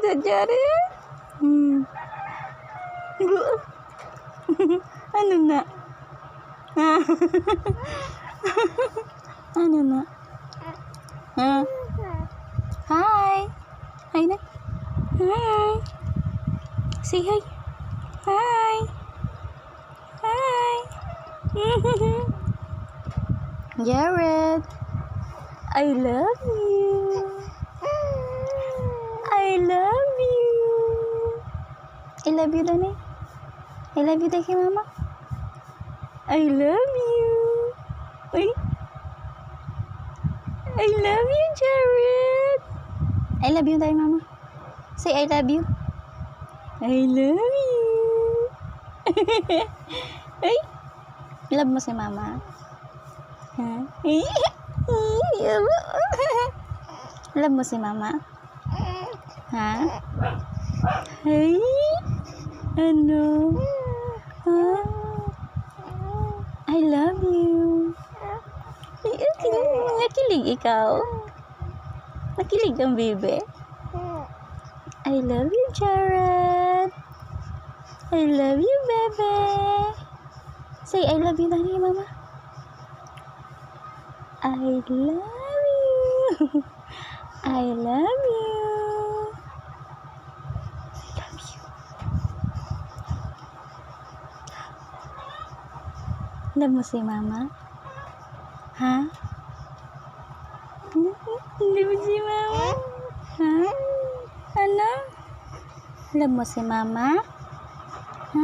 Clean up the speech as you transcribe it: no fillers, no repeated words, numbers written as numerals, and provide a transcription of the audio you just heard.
Sadya rin. Ano na? Ano na? Hi. Hi na. Hi. Say hi. Hi. Hi. Jared. I love you. I love you. I love you, Dani. I love you, kay mama. I love you. Ay. I love you, Jared. I love you, mama. Say I love you. I love you. Ay. Love mo si mama. Ha? Love mo si mama. Ha? Hey? Ano? Ha? I love you. Nakilig ikaw? Nakilig ang bebe? I love you, Jared. I love you, bebe. Say, I love you, Dani, mama. I love you. I love you. Love mo si mama? Ha? Love mo si mama? Ha? Ano? Love mo si mama? Ha?